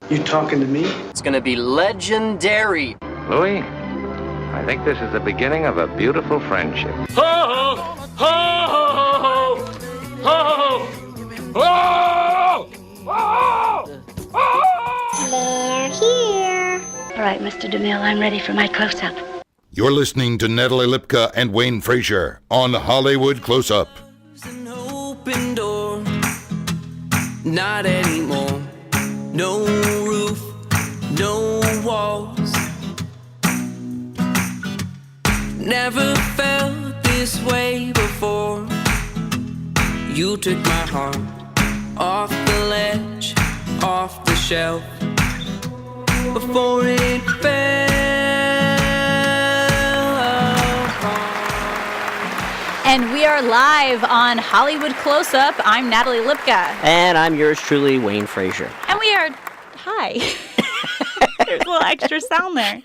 You talking to me? It's gonna be legendary. Louis, I think this is the beginning of a beautiful friendship. Ho, ho, ho, ho, ho, ho, ho. They're here. All right, Mr. DeMille, I'm ready for my close-up. You're listening to Natalie Lipka and Wayne Frazier on Hollywood Close-Up. An open door, not anymore. No roof, no walls. Never felt this way before. You took my heart off the ledge, off the shelf, before it fell apart. And we are live on Hollywood Close-Up. I'm Natalie Lipka. And I'm yours truly, Wayne Frazier. And we are... Hi. There's a little extra sound there.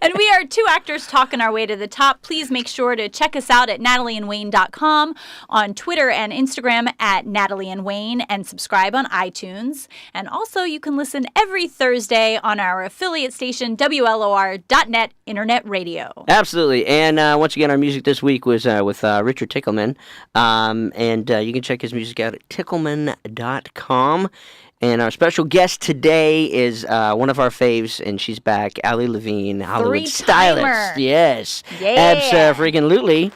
And we are two actors talking our way to the top. Please make sure to check us out at natalieandwayne.com, on Twitter and Instagram at Natalie and Wayne, and subscribe on iTunes. And also you can listen every Thursday on our affiliate station, WLOR.net Internet Radio. Absolutely. And once again, our music this week was with Richard Tichelman. And you can check his music out at tichelman.com. And our special guest today is one of our faves, and she's back, Ali Levine, Hollywood stylist. Yes. Yeah. Abso-freaking-lutely.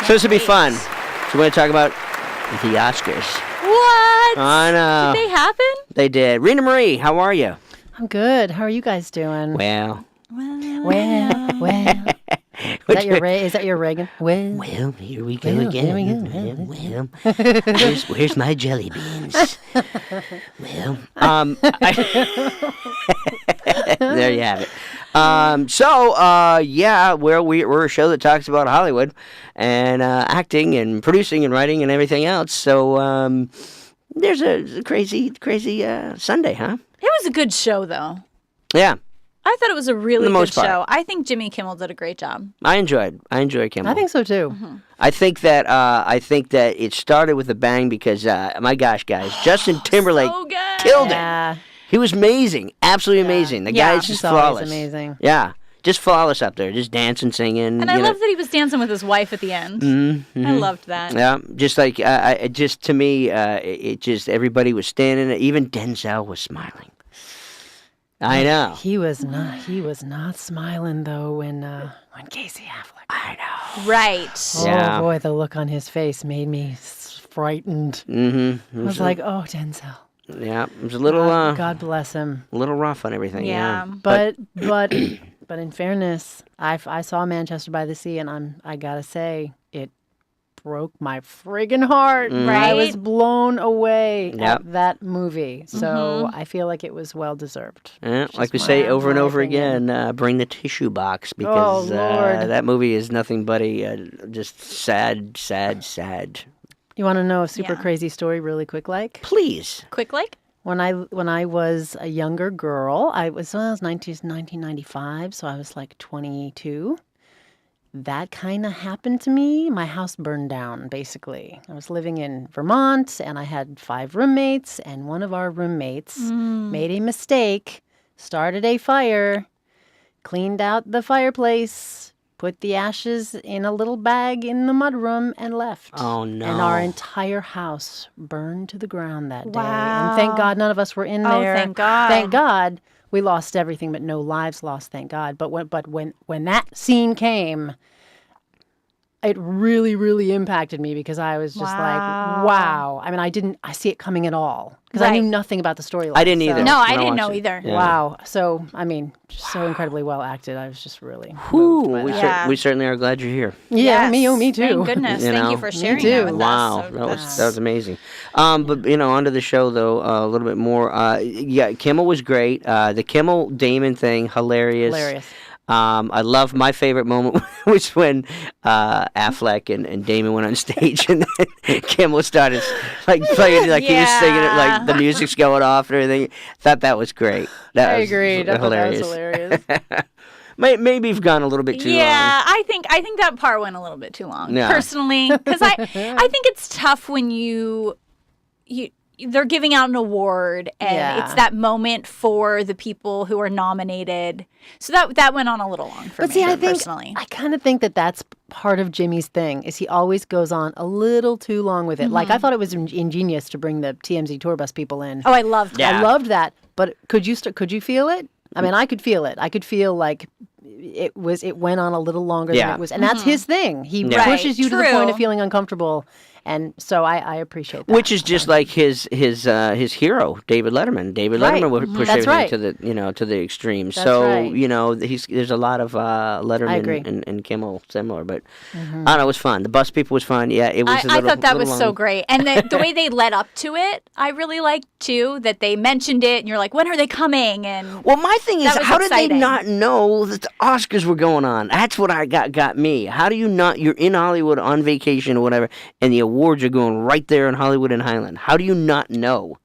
So this will be fun. So we're going to talk about the Oscars. What? I know. Did they happen? They did. Rena Marie, how are you? I'm good. How are you guys doing? Well. Is that your Reagan? Well, here we go again. Well, where's my jelly beans? Well, there you have it. We're a show that talks about Hollywood and acting and producing and writing and everything else. So there's a crazy Sunday, huh? It was a good show, though. Yeah. I thought it was a really good part. show. I think Jimmy Kimmel did a great job. I enjoyed Kimmel. I think so too. Mm-hmm. I think that it started with a bang because my gosh, guys, Justin Timberlake killed it. He was amazing, absolutely amazing. The guy is just flawless. Amazing. Yeah, just flawless up there, just dancing, singing. And I love that he was dancing with his wife at the end. Mm-hmm. I loved that. Yeah, just like to me, everybody was standing. Even Denzel was smiling. I know. He was not smiling though when Casey Affleck. I know. Right. Oh boy, the look on his face made me frightened. Mm-hmm. I was like, oh, Denzel. Yeah, it was a little. God bless him. A little rough on everything. Yeah. But in fairness, I saw Manchester by the Sea, and I gotta say it broke my friggin' heart. Right? I was blown away at that movie. So I feel like it was well deserved. Yeah, like we say over and over again, bring the tissue box because that movie is nothing but just sad. You want to know a super crazy story really quick like? Please. Quick like? When I was a younger girl, I was 1995, so I was like 22. That kind of happened to me. My house burned down, basically. I was living in Vermont, and I had 5 roommates, and one of our roommates made a mistake, started a fire, cleaned out the fireplace, put the ashes in a little bag in the mudroom, and left. Oh, no. And our entire house burned to the ground that day. Wow. And thank God none of us were in there. Oh, thank God. Thank God. We lost everything, but no lives lost, thank God. But when that scene came, it really, really impacted me because I was just like, wow. I mean, I see it coming at all because I knew nothing about the storyline. I didn't either. No, I didn't know either. Yeah. Wow. So, I mean, just so incredibly well acted. I was just really moved by we, that. we certainly are glad you're here. Yeah, Yes. me too. Thank goodness. Thank you for sharing too. that with Wow, us. that was amazing. But onto the show though a little bit more. Kimmel was great. The Kimmel Damon thing, hilarious. I love my favorite moment was when Affleck and Damon went on stage and then Kimmel started playing he was singing it like the music's going off and everything. Thought that was great. I agreed. I thought that was hilarious. Maybe you've gone a little bit too long. Yeah, I think that part went a little bit too long, personally, because I think it's tough when you they're giving out an award, and it's that moment for the people who are nominated. So that went on a little long for me, personally. I kind of think that's part of Jimmy's thing, is he always goes on a little too long with it. Like, I thought it was ingenious to bring the TMZ tour bus people in. Oh, I loved that. I loved that. But could you feel it? I mean, I could feel it. I could feel like it went on a little longer than it was. And that's his thing. He pushes you to the point of feeling uncomfortable. And so I appreciate that. Which is just like his hero, David Letterman. David Letterman would push everything to the to the extreme. There's a lot of Letterman and Kimmel similar, but I don't know, it was fun. The bus people was fun. Yeah, it was. I thought that was so great, and the way they led up to it, I really liked too. That they mentioned it, and you're like, when are they coming? And well, my thing is, how did they not know that the Oscars were going on? That's what got me. How do you not? You're in Hollywood on vacation or whatever, and the awards are going right there in Hollywood and Highland. How do you not know?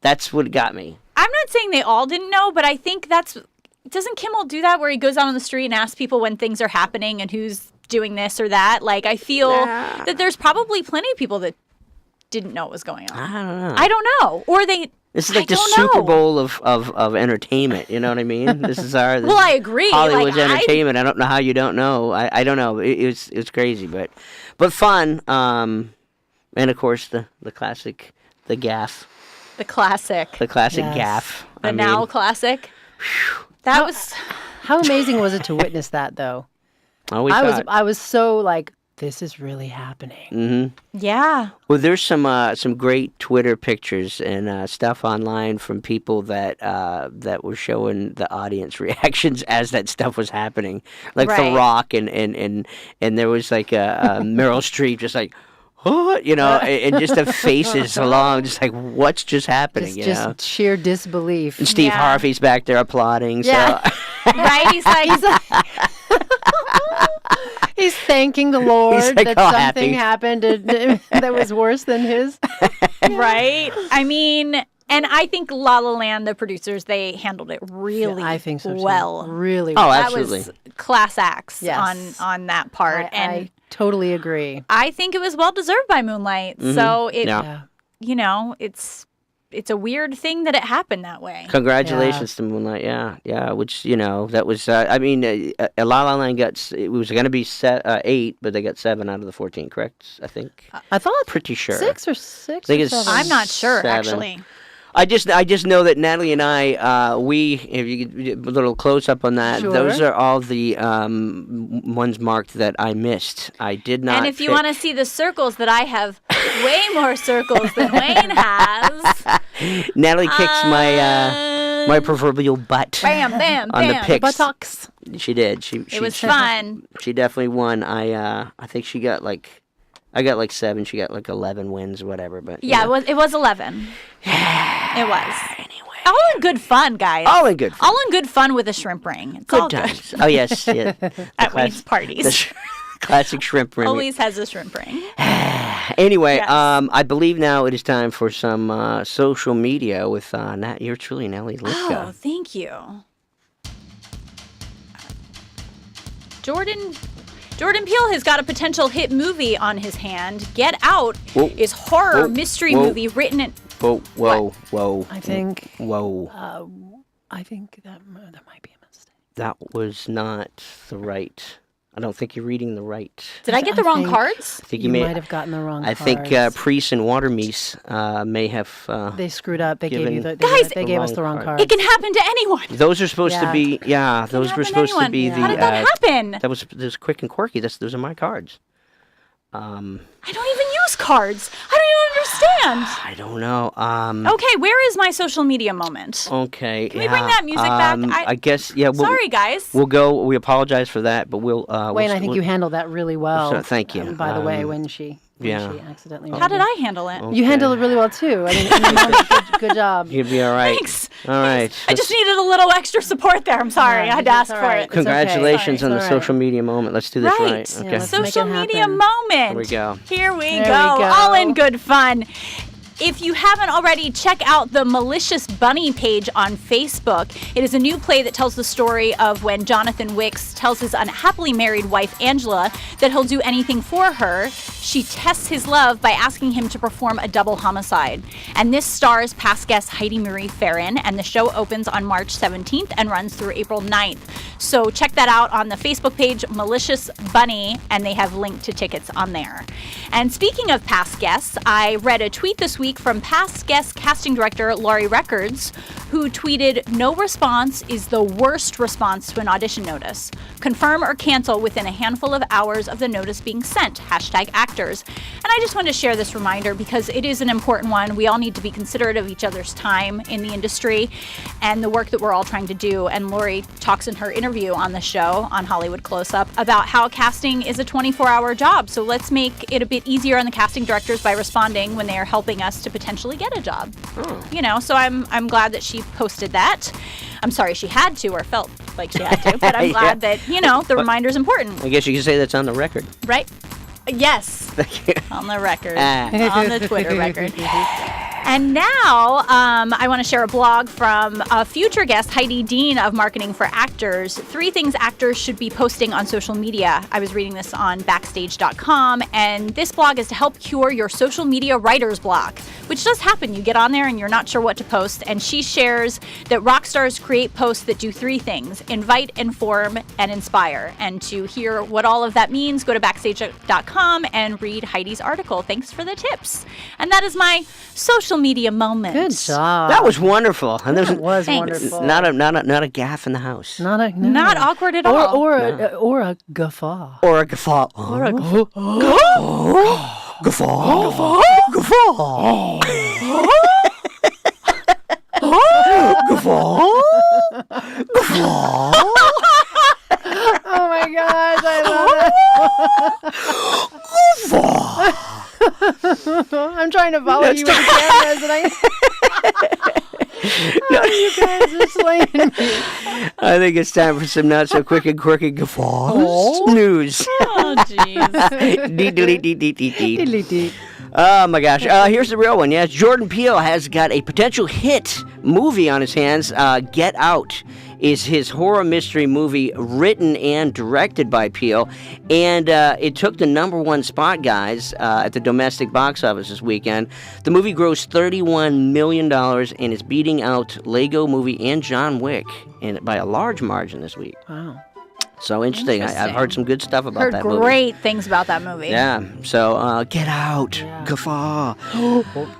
That's what got me. I'm not saying they all didn't know, but I think doesn't Kimmel do that where he goes out on the street and asks people when things are happening and who's doing this or that? Like, I feel that there's probably plenty of people that didn't know what was going on. I don't know. Or they... This is like the Super Bowl of entertainment. You know what I mean? This is our... Well, I agree. Hollywood's entertainment. I don't know how you don't know. I don't know. It's crazy, but fun. And of course the classic, the gaff. The classic. The classic gaff. The now classic. That was... How amazing was it to witness that, though? I was so like, this is really happening. Mm-hmm. Yeah. Well, there's some great Twitter pictures and stuff online from people that were showing the audience reactions as that stuff was happening, like The Rock and there was like a Meryl Streep just like, oh, and just the faces along, just like, what's just happening? Just sheer disbelief. And Steve Harvey's back there applauding. Yeah. So. Right? He's like he's thanking the Lord that something happened that was worse than his. Right? I mean, and I think La La Land, the producers, they handled it really I think so, well. Too. Really well. Oh, absolutely. That was class acts on that part. I totally agree. I think it was well-deserved by Moonlight. Mm-hmm. So, it's a weird thing that it happened that way. Congratulations to Moonlight, yeah. Which that was. La La Land it was going to be 8, but they got 7 out of the 14. Correct? I think. I thought pretty sure 6 or 6. I think it's 7. I'm not sure 7. actually. I just know that Natalie and I, if you get a little close up on that, those are all the ones marked that I missed. I did not. And if you want to see the circles, that I have way more circles than Wayne has. Natalie kicks my proverbial butt. Bam, bam, on bam. the picks. Buttocks. She did. It was fun. She definitely won. I think she got I got 7. She got 11 wins or whatever. But yeah, it was 11. It was. Anyway. All in good fun, guys. All in good fun. All in good fun with a shrimp ring. It's good all times. good. Oh, yes. Yeah. At Wayne's parties. The classic shrimp ring. Always has a shrimp ring. Anyway, yes. I believe now it is time for some social media with you're truly Nellie Lipka. Oh, thank you. Jordan Peele has got a potential hit movie on his hand. Get Out is horror mystery movie written in... Whoa. I think... Whoa. I think that might be a mistake. That was not the right... I don't think you're reading the right... Did I get the wrong cards? I think you might have gotten the wrong cards. I think Priest and Watermeese may have... they screwed up. They gave you they gave us the wrong cards. It can happen to anyone. Those are supposed to be... Yeah, those were supposed to be the... How did that happen? That was quick and quirky. Those are my cards. I don't even use cards. I don't even understand. I don't know. Okay, where is my social media moment? Okay. Can we bring that music back? I guess, yeah. Sorry, guys. We'll go. We apologize for that, but we'll... Wayne, I think you handled that really well. Thank you. By the way, when she accidentally... How did I handle it? Okay. You handled it really well, too. I mean, good job. You'll be all right. Thanks. All right. I just needed a little extra support there. I'm sorry. I had to ask for it. Congratulations on the social media moment. Let's do this right. Okay. Yeah, social media moment. Here we go. Here we go. All in good fun. If you haven't already, check out the Malicious Bunny page on Facebook. It is a new play that tells the story of when Jonathan Wicks tells his unhappily married wife, Angela, that he'll do anything for her. She tests his love by asking him to perform a double homicide. And this stars past guest Heidi Marie Farron, and the show opens on March 17th and runs through April 9th. So check that out on the Facebook page, Malicious Bunny, and they have linked to tickets on there. And speaking of past guests, I read a tweet this week from past guest casting director Laurie Records, who tweeted, "No response is the worst response to an audition notice. Confirm or cancel within a handful of hours of the notice being sent. #actors." And I just want to share this reminder because it is an important one. We all need to be considerate of each other's time in the industry and the work that we're all trying to do. And Laurie talks in her interview on the show on Hollywood Close-Up about how casting is a 24-hour job. So let's make it a bit easier on the casting directors by responding when they are helping us to potentially get a job. You know, so I'm glad that she posted that. I'm sorry she had to or felt like she had to, but I'm glad that, you know, the reminder's important. I guess you could say that's on the record. Right? Yes. On the record. On the Twitter record. And now I want to share a blog from a future guest, Heidi Dean of Marketing for Actors. 3 things actors should be posting on social media. I was reading this on Backstage.com, and this blog is to help cure your social media writer's block, which does happen. You get on there and you're not sure what to post, and she shares that rock stars create posts that do 3 things: invite, inform, and inspire. And to hear what all of that means, go to Backstage.com and read Heidi's article. Thanks for the tips. And that is my social media moment. Good job. That was wonderful. And That was Thanks. wonderful. not a gaffe in the house. Not awkward at all. Or a guffaw. Or a guffaw. Or a guffaw. Guffaw. Guffaw. Guffaw. Guffaw. Oh my gosh, I love it. Guffaw. I'm trying to follow you with the cameras, and you guys are slaying me. I think it's time for some not so quick and quirky guffaws. News. Oh, jeez. Delete. Oh my gosh. Here's the real one. Yes, Jordan Peele has got a potential hit movie on his hands. Get Out is his horror mystery movie written and directed by Peele. And it took the #1 spot, guys, at the domestic box office this weekend. The movie grossed $31 million and is beating out Lego Movie and John Wick by a large margin this week. Wow. So interesting. I've heard some good stuff about that movie. Heard great things about that movie. Yeah. So Get Out. Yeah. Guffaw.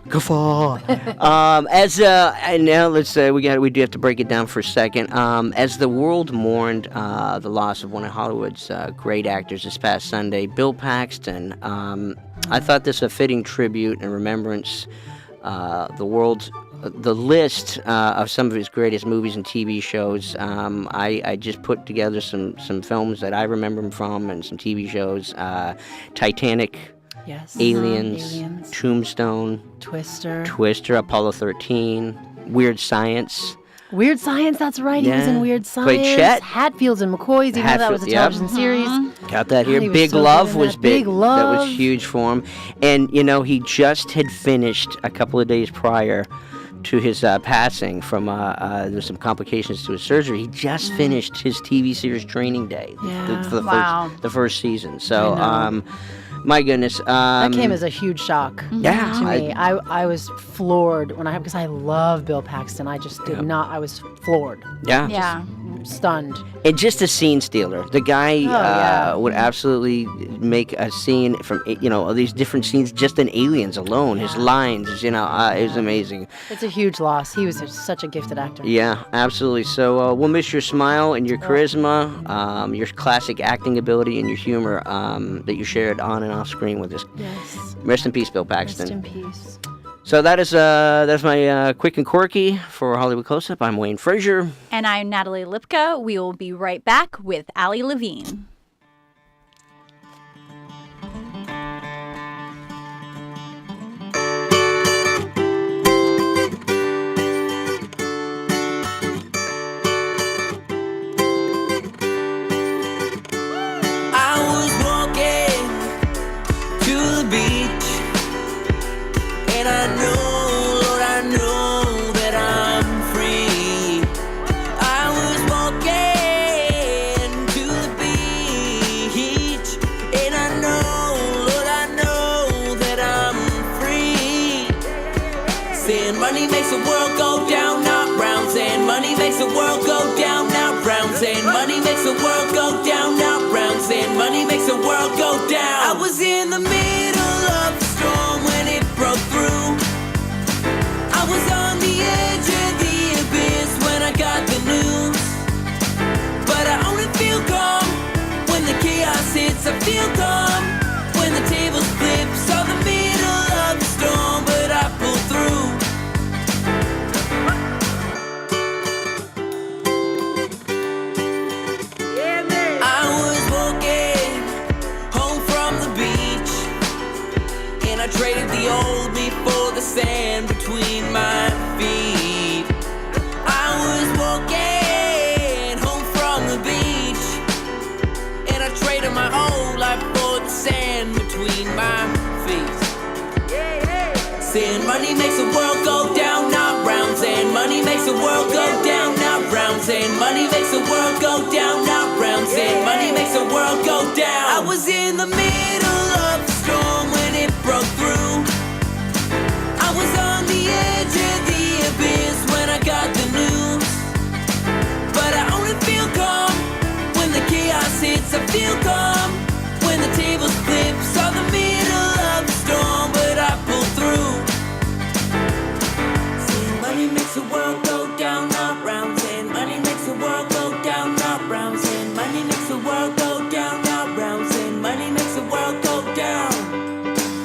Guffaw. And now we do have to break it down for a second. As the world mourned the loss of one of Hollywood's great actors this past Sunday, Bill Paxton, I thought this a fitting tribute and remembrance. The list of some of his greatest movies and TV shows. I just put together some films that I remember him from and some TV shows. Titanic, Yes. Aliens, Tombstone, Twister, Apollo 13, Weird Science. Weird Science, that's right. He was Yeah. in Weird Science. Played Chet. Hatfields and McCoys, even though that was a Hatfield, television series. Got that here. God, he was Big so good Love in was that. big. Big Love. That was huge for him. And, you know, he just had finished a couple of days prior to his passing from there's some complications to his surgery. He just finished his TV series Training Day Yeah. for Wow. the first season. So, I know. my goodness. That came as a huge shock Yeah, to me. I was floored because I love Bill Paxton. I just did not. I was floored, Yeah. Yeah. stunned. And just a scene stealer. The guy yeah. would absolutely make a scene from, all these different scenes just in Aliens alone. His lines, it was amazing. It's a huge loss. He was such a gifted actor. Yeah, absolutely. So we'll miss your smile and your charisma, your classic acting ability and your humor that you shared on and off screen with us. Yes. Rest in peace, Bill Paxton. Rest in peace. So that's my quick and quirky for Hollywood Close-Up. I'm Wayne Frazier. And I'm Natalie Lipka. We will be right back with Ali Levine. I was walking to the beach, and I know in the middle of the storm when it broke through. I was on the edge of the abyss when I got the news. But I only feel calm when the chaos hits. I feel calm when the tables flip. Saw the middle of the storm, but I pulled through. I was walking home from the beach, and I traded the old me for the sand between my feet. I was walking home from the beach, and I traded my old life for the sand between my feet. Saying money makes the world go down, not round. Saying money makes the world go down, not round. Saying money makes the world go down, not round. Saying money makes the world go down. I was in the middle of the storm when it broke through. I was on the edge of the abyss when I got the news. But I only feel calm when the chaos hits. I feel calm when the tables flip. Saw the middle of the storm, but I pulled through. Saying money makes the world go down, not round. Saying money makes the world go down, not round. Saying money makes the world go down, not round. Saying money makes the world go down,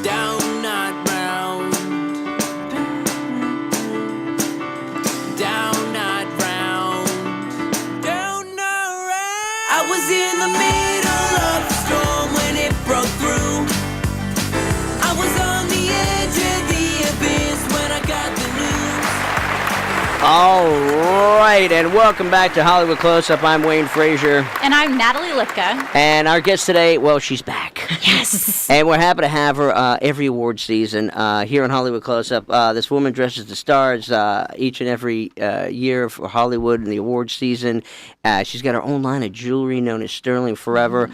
down, not round. Down, not round. Down, not round. I was in the middle of the storm when it broke through. I was on the edge of the abyss when I got the news. All right, and welcome back to Hollywood Close-Up. I'm Wayne Frazier. And I'm Natalie Lipka. And our guest today, well, she's back. Yes. And we're happy to have her every award season here on Hollywood Close-Up. This woman dresses the stars each and every year for Hollywood in the award season. She's got her own line of jewelry known as Sterling Forever.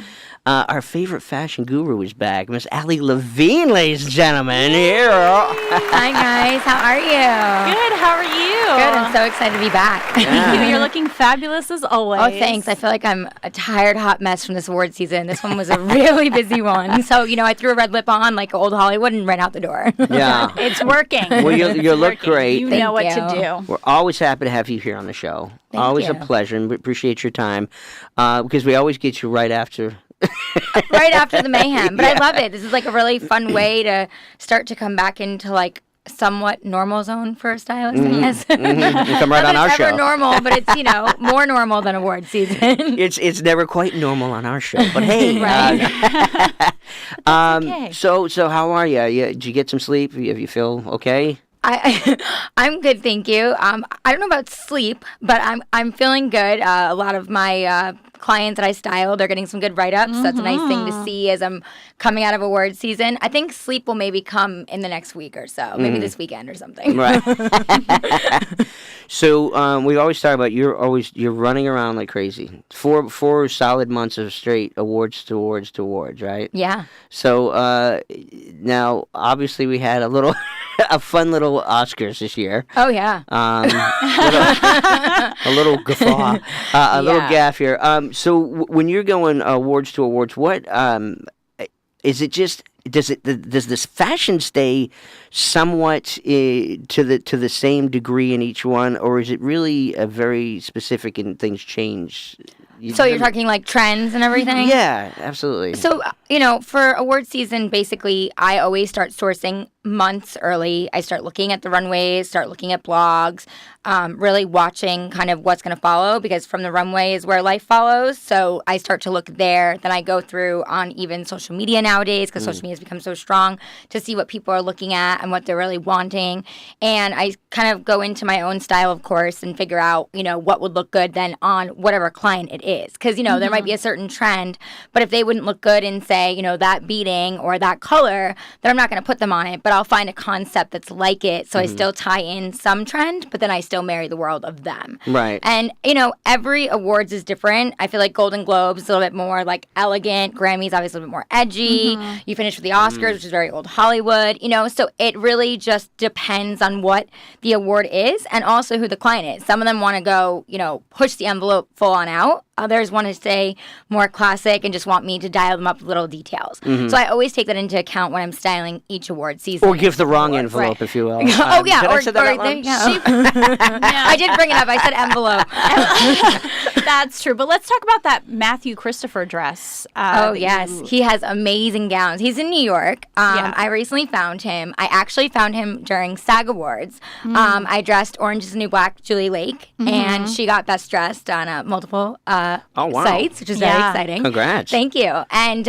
Our favorite fashion guru is back, Miss Ali Levine, ladies and gentlemen. Here. Hi, guys. How are you? Good. How are you? Good. I'm so excited to be back. Thank you. You're looking fabulous as always. Oh, thanks. I feel like I'm a tired, hot mess from this award season. This one was a really busy one. So, I threw a red lip on like old Hollywood and ran out the door. Yeah. It's working. Well, you look great. You know what to do. We're always happy to have you here on the show. Thank always you. a pleasure, and we appreciate your time because we always get you right after. Right after the mayhem. But I love it. This is like a really fun way to start to come back into like somewhat normal zone for a stylist, I guess. You come right on our show. It's never normal, but it's, more normal than award season. It's never quite normal on our show, but hey. Right. Okay. So how are you? Did you get some sleep? You feel okay? I'm good, thank you. I don't know about sleep, but I'm feeling good. A lot of my clients that I styled are getting some good write-ups. So that's a nice thing to see as I'm coming out of award season. I think sleep will maybe come in the next week or so, maybe this weekend or something. Right. So we always talk about you're running around like crazy. Four solid months of straight awards to awards to awards, right? Yeah. So now obviously we had a fun little Oscars this year. Oh yeah. A little guffaw, little gaff here. So when you're going awards to awards, what is it? Just does this fashion stay somewhat to the same degree in each one, or is it really a very specific and things change? So you're talking like trends and everything? Yeah, absolutely. So, for award season, basically, I always start sourcing months early. I start looking at the runways, start looking at blogs, really watching kind of what's going to follow, because from the runway is where life follows. So I start to look there. Then I go through on even social media nowadays, because social media has become so strong, to see what people are looking at and what they're really wanting. And I kind of go into my own style, of course, and figure out, what would look good then on whatever client it is. Because, there might be a certain trend, but if they wouldn't look good in, say, that beading or that color, then I'm not going to put them on it. But I'll find a concept that's like it, so I still tie in some trend, but then I still marry the world of them. Right. And, every awards is different. I feel like Golden Globes is a little bit more, like, elegant. Grammys, obviously, a little bit more edgy. You finish with the Oscars, which is very old Hollywood, so it really just depends on what the award is and also who the client is. Some of them want to go, push the envelope full on out, Others want to stay more classic and just want me to dial them up with little details. So I always take that into account when I'm styling each award season. Or give the wrong envelope, if you will. Oh, yeah. Did I say that out there loud? you go. I did bring it up. I said envelope. That's true. But let's talk about that Matthew Christopher dress. Yes. He has amazing gowns. He's in New York. I recently found him. I actually found him during SAG Awards. I dressed Orange is the New Black, Julie Lake, and she got Best Dressed on multiple sites, which is very exciting. Congrats. Thank you. And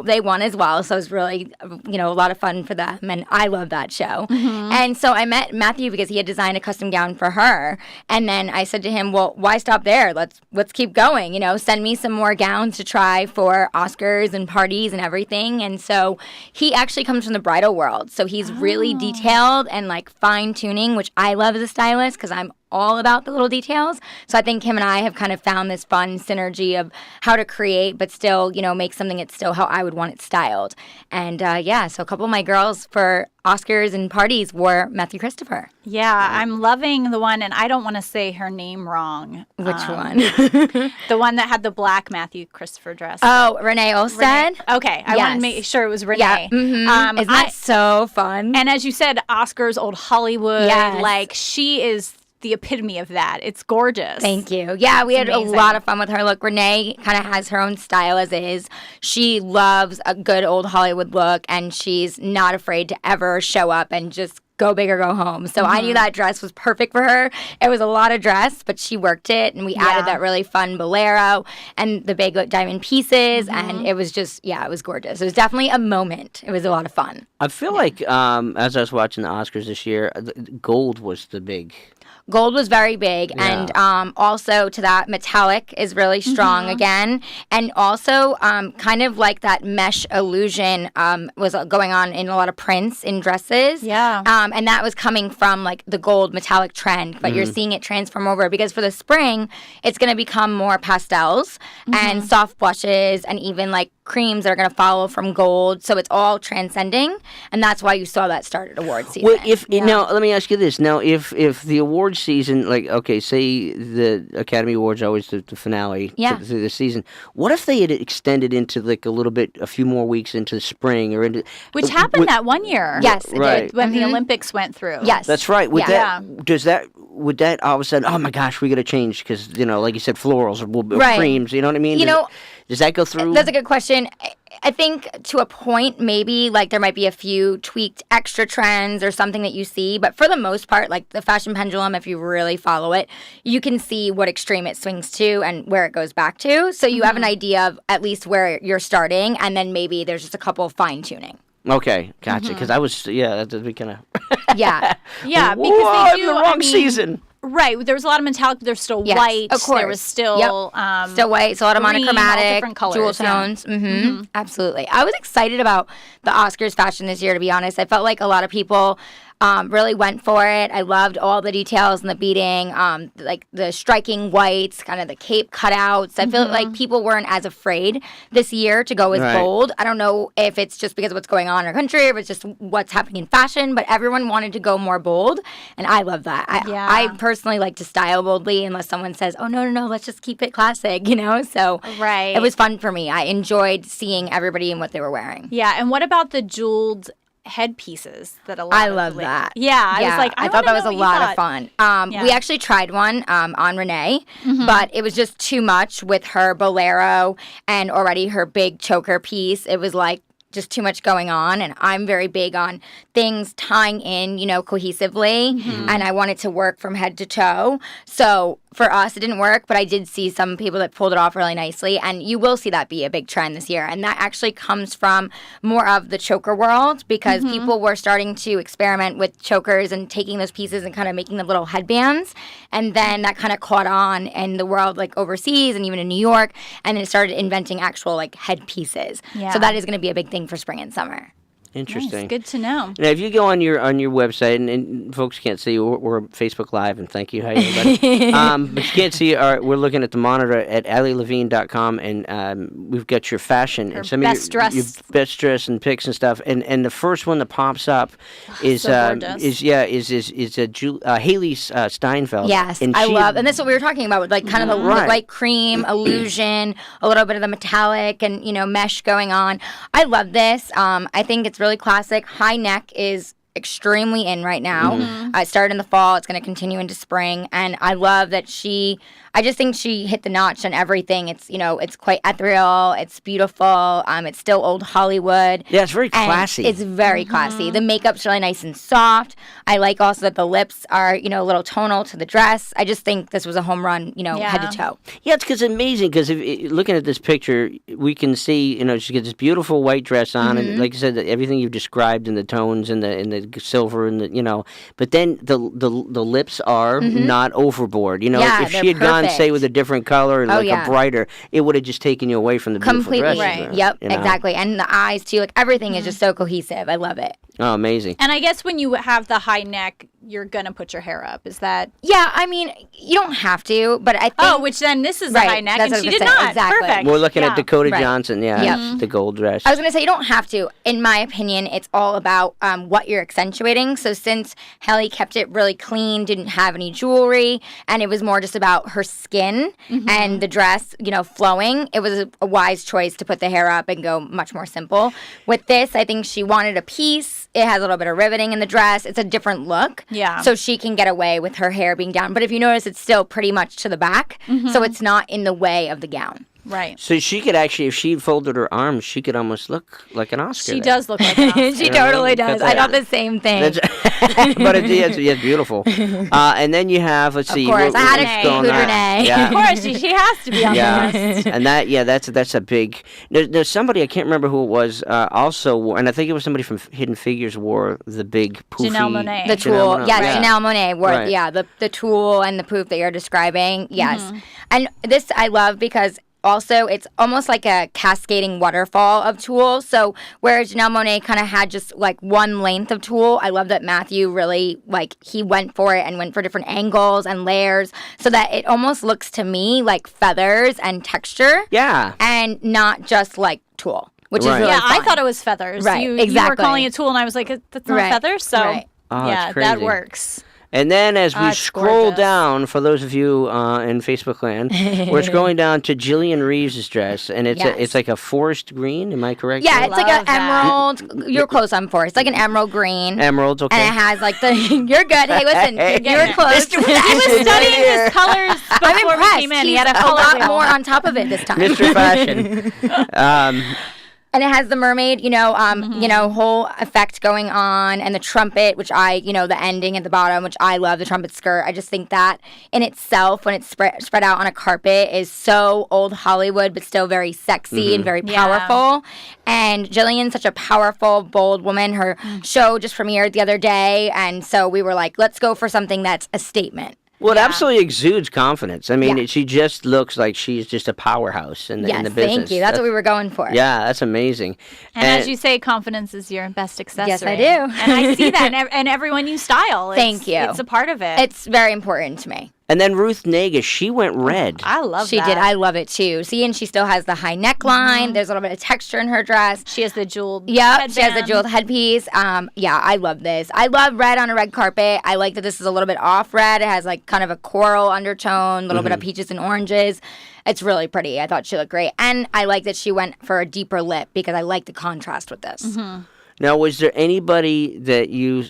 they won as well, so it was really, a lot of fun for them, and I love that show. And so I met Matthew because he had designed a custom gown for her, and then I said to him, well, why stop there? Let's keep going, send me some more gowns to try for Oscars and parties and everything. And so he actually comes from the bridal world, so he's really detailed and like fine-tuning, which I love as a stylist because I'm all about the little details. So I think him and I have kind of found this fun synergy of how to create, but still, make something that's still how I would want it styled. And so a couple of my girls for Oscars and parties wore Matthew Christopher. Yeah, I'm loving the one, and I don't want to say her name wrong. Which one? The one that had the black Matthew Christopher dress. Oh, Renee Olstead? Okay, I want to make sure it was Renee. Yeah. Isn't that so fun? And as you said, Oscars, old Hollywood, Yes. she is the epitome of that. It's gorgeous. Thank you. Yeah, we had a lot of fun with her. Look, Renee kind of has her own style as is. She loves a good old Hollywood look, and she's not afraid to ever show up and just go big or go home. So I knew that dress was perfect for her. It was a lot of dress, but she worked it, and we added that really fun bolero and the big diamond pieces, and it was just, it was gorgeous. It was definitely a moment. It was a lot of fun. I feel like as I was watching the Oscars this year, gold was the big... Gold was very big, and also to that, metallic is really strong again, and also kind of like that mesh illusion was going on in a lot of prints in dresses, and that was coming from like the gold metallic trend, but you're seeing it transform over because for the spring, it's going to become more pastels and soft blushes and even like creams that are going to follow from gold, so it's all transcending, and that's why you saw that start at award season. Well, now let me ask you this: now, if the award season, like, okay, say the Academy Awards are always the finale through the season, what if they had extended into like a few more weeks into the spring or into which happened that one year? Yes, it did when the Olympics went through. Yes, that's right. Would that all of a sudden? Oh my gosh, we got to change because like you said, florals or creams. You know what I mean? Does that go through? That's a good question. I think to a point, maybe like there might be a few tweaked extra trends or something that you see, but for the most part, like the fashion pendulum, if you really follow it, you can see what extreme it swings to and where it goes back to. So you have an idea of at least where you're starting, and then maybe there's just a couple fine tuning. Okay, gotcha. Because I was, that's kind of. Yeah, because they do the wrong season. Right, there was a lot of metallic, but there's still white. Of course. There was still still white, so a lot of green, monochromatic, different colors, jewel tones. Absolutely. I was excited about the Oscars fashion this year, to be honest. I felt like a lot of people really went for it. I loved all the details and the beading, like the striking whites, kind of the cape cutouts. I feel like people weren't as afraid this year to go as bold. I don't know if it's just because of what's going on in our country or if it's just what's happening in fashion, but everyone wanted to go more bold, and I love that. I personally like to style boldly unless someone says, oh, no, let's just keep it classic, So it was fun for me. I enjoyed seeing everybody and what they were wearing. Yeah, and what about the jeweled headpieces that a lot I love that. I was like, I thought that was a lot of fun. We actually tried one on Renee, but it was just too much with her bolero and already her big choker piece. It was like just too much going on, and I'm very big on things tying in, cohesively, and I want it to work from head to toe. So for us, it didn't work, but I did see some people that pulled it off really nicely, and you will see that be a big trend this year, and that actually comes from more of the choker world because people were starting to experiment with chokers and taking those pieces and kind of making the little headbands, and then that kind of caught on in the world, like overseas and even in New York, and then it started inventing actual like headpieces. So that is going to be a big thing for spring and summer. Interesting. Nice. Good to know. Now, if you go on your website, and folks can't see, we're Facebook Live, and thank you, hi everybody. But you can't see, we're looking at the monitor at alilevine.com, and we've got your fashion and some best of dress. your best dress and pics and stuff. And the first one that pops up is Haley Steinfeld. Yes, and I love, and that's what we were talking about, with like kind of the light cream illusion, a little bit of the metallic, and mesh going on. I love this. I think it's really classic. High neck is extremely in right now. It started in the fall. It's going to continue into spring, and I love that I just think she hit the notch on everything. It's it's quite ethereal. It's beautiful. It's still old Hollywood. Yeah, it's very classy. It's very classy. The makeup's really nice and soft. I like also that the lips are a little tonal to the dress. I just think this was a home run, head to toe. Yeah, it's amazing because looking at this picture, we can see she gets this beautiful white dress on, and like you said, everything you've described in the tones and the silver and but then the lips are not overboard. If she had gone say with a different color and a brighter, it would have just taken you away from the beautiful completely dress. right. Yep, exactly. And the eyes too, like everything is just so cohesive. I love it. Oh, amazing. And I guess when you have the high neck, you're going to put your hair up. Is that? Yeah, I mean, you don't have to, but I think... Oh, which then this is the high neck, and she did not. Exactly. Perfect. We're looking at Dakota Johnson, the gold dress. I was going to say, you don't have to. In my opinion, it's all about what you're accentuating. So since Haley kept it really clean, didn't have any jewelry, and it was more just about her skin and the dress, flowing, it was a wise choice to put the hair up and go much more simple. With this, I think she wanted a piece. It has a little bit of riveting in the dress. It's a different look. Yeah. So she can get away with her hair being down. But if you notice, it's still pretty much to the back. So it's not in the way of the gown. Right. So she could actually, if she folded her arms, she could almost look like an Oscar. She does look like an Oscar. She totally does. I thought the same thing. But it's beautiful. And then you have, let's see. Of course, I had to include Renee. Yeah. Of course, she has to be on the list. And that's a big. There's somebody, I can't remember who it was, also, and I think it was somebody from Hidden Figures wore the big poofy. Janelle Monáe. The tulle. Yes, Janelle Monáe wore the tulle and the poof that you're describing. Yes. And this I love because also, it's almost like a cascading waterfall of tulle. So whereas Janelle Monáe kind of had just like one length of tulle, I love that Matthew really, he went for it and went for different angles and layers so that it almost looks to me like feathers and texture. Yeah. And not just like tulle, which is really fun. I thought it was feathers. Right, You exactly. were calling it tulle, and I was like, that's not feathers. So, Oh, yeah, it's crazy. that works. And then as we It's scroll gorgeous. down, for those of you in Facebook land, we're scrolling down to Jillian Reeves' dress, and it's like a forest green. Am I correct? Yeah, it's like an that. emerald. You're close on forest. It's like an emerald green. Emeralds, okay. And it has like the. You're good. Hey, listen, you're close. He was studying his colors I'm before impressed. we came in. He He's had a a color lot wheel. more on top of it this time. Mr. Fashion. And it has the mermaid, whole effect going on, and the trumpet, which the ending at the bottom, which I love, the trumpet skirt. I just think that in itself, when it's spread out on a carpet, is so old Hollywood, but still very sexy and very powerful. And Jillian's such a powerful, bold woman. Her show just premiered the other day, and so we were like, let's go for something that's a statement. Well, it absolutely exudes confidence. I mean, she just looks like she's just a powerhouse in the business. Thank you. That's what we were going for. Yeah, that's amazing. And as you say, confidence is your best accessory. Yes, I do. And I see that in everyone you style. Thank you. It's a part of it. It's very important to me. And then Ruth Negga, she went red. I love she that. She did. I love it too. See, and she still has the high neckline. There's a little bit of texture in her dress. She has the jeweled headband. She has the jeweled headpiece. I love this. I love red on a red carpet. I like that this is a little bit off red. It has like kind of a coral undertone, a little bit of peaches and oranges. It's really pretty. I thought she looked great. And I like that she went for a deeper lip because I like the contrast with this. Now, was there anybody that you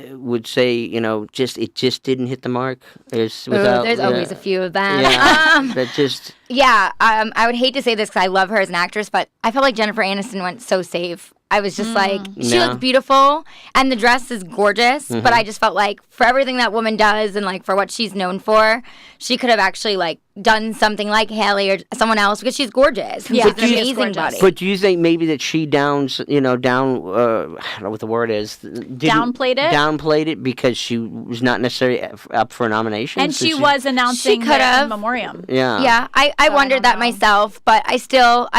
would say, it just didn't hit the mark? There's always a few of them. Yeah, that just... Yeah, I would hate to say this because I love her as an actress, but I felt like Jennifer Aniston went so safe. I was just like, she looks beautiful, and the dress is gorgeous, but I just felt like for everything that woman does and like for what she's known for, she could have actually like done something like Haley or someone else because she's gorgeous. Yeah, she's an amazing body. But do you think maybe that she I don't know what the word is. Downplayed it? Downplayed it because she was not necessarily up for a nomination? And she was announcing the in memoriam. Yeah. Yeah, I wondered that myself, but I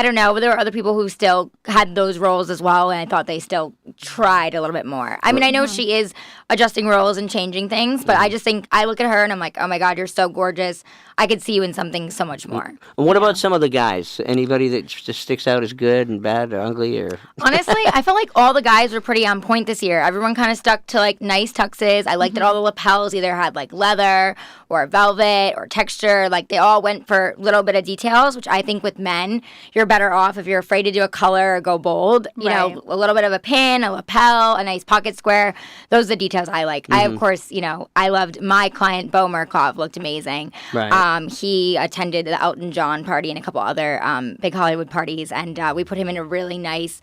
don't know. There were other people who still had those roles as well. dull, and I thought they still tried a little bit more. I mean, I know she is adjusting roles and changing things, but I just think I look at her and I'm like, oh my God, you're so gorgeous. I could see you in something so much more. And what about some of the guys? Anybody that just sticks out as good and bad or ugly? Or Honestly, I feel like all the guys were pretty on point this year. Everyone kind of stuck to like nice tuxes. I liked that all the lapels either had like leather or velvet or texture. Like they all went for a little bit of details, which I think with men, you're better off if you're afraid to do a color or go bold. You know, a little bit of a pin, a lapel, a nice pocket square. Those are the details I like. I, of course, I loved my client, Bo Murkoff, looked amazing. Right. He attended the Elton John party and a couple other big Hollywood parties, and we put him in a really nice,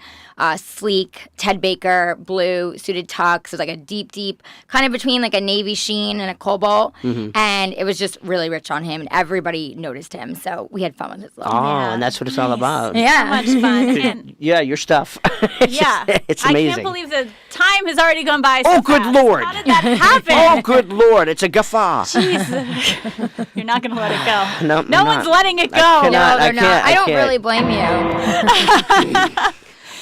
sleek Ted Baker blue suited tux. It was like a deep, kind of between like a navy sheen and a cobalt, and it was just really rich on him, and everybody noticed him, so we had fun with his look. and that's what it's all about. Yeah. So much fun. And Yeah, your stuff. It's amazing. I can't believe the time has already gone by so Oh, good fast. Lord. How did that happen? Oh, good Lord. It's a gaffa. Jeez. You're not going to let it go. No, No I'm one's not. letting it go. cannot. No, they're I not. can't- I I don't can't. really blame you.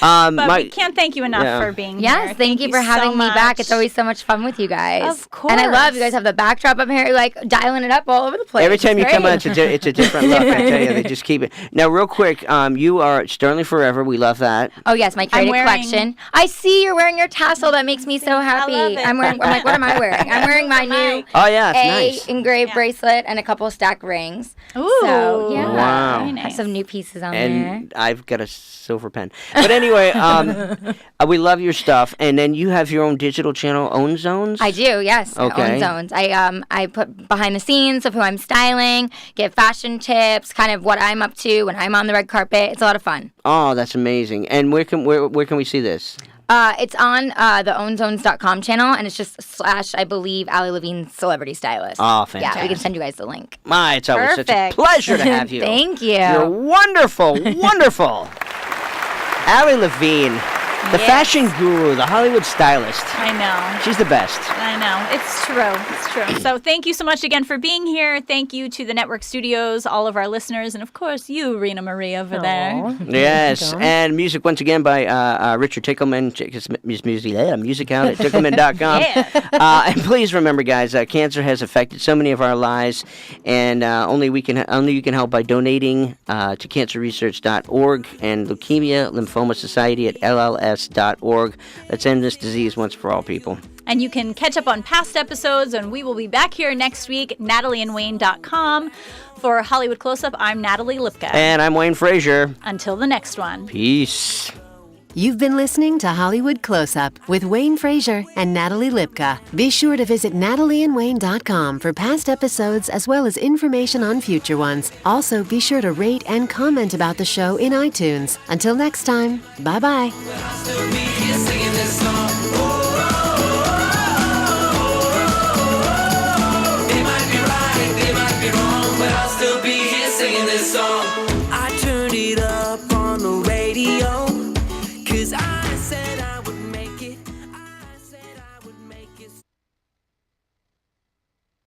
But we can't thank you enough for being here. Yes, thank you for having so me back. much. It's always so much fun with you guys. Of course. And I love you guys have the backdrop up here, like dialing it up all over the place. Every time It's you come great. on, it's a different look. I tell you, they just keep it. Now, real quick, you are Sterling Forever. We love that. Oh yes, my creative collection. I see you're wearing your tassel. That makes me so happy. love it. I'm like, what am I wearing? I'm wearing my new Oh, yeah, it's A nice. engraved bracelet and a couple of stack rings. Ooh. So yeah, Wow. Very I have nice. some new pieces on there. And I've got a silver pen. But anyway, we love your stuff. And then you have your own digital channel, Own Zones? I do, yes. Okay. Own Zones. I put behind the scenes of who I'm styling, get fashion tips, kind of what I'm up to when I'm on the red carpet. It's a lot of fun. Oh, that's amazing. And where can we see this? It's on the ownzones.com channel, and it's just / I believe Ali Levine Celebrity Stylist. Oh, fantastic. Yeah, we can send you guys the link. My, it's always such a Perfect. pleasure to have you. Thank you. You're wonderful, wonderful. Ali Levine, the fashion guru, the Hollywood stylist. I know. She's the best. I know. It's true. It's true. So thank you so much again for being here. Thank you to the network studios, all of our listeners, and of course you, Rena Marie, over there. Yes, and music once again by Richard Tichelman. Check his music out at tichelman.com. And please remember, guys, cancer has affected so many of our lives, and only you can help by donating to cancerresearch.org and Leukemia Lymphoma Society at LLS.org. Let's end this disease once for all, people. And you can catch up on past episodes, and we will be back here next week, NatalieandWayne.com. For Hollywood Close-Up, I'm Natalie Lipka. And I'm Wayne Frazier. Until the next one. Peace. You've been listening to Hollywood Close-Up with Wayne Frazier and Natalie Lipka. Be sure to visit NatalieandWayne.com for past episodes as well as information on future ones. Also, be sure to rate and comment about the show in iTunes. Until next time, bye-bye. I turned it up on the radio.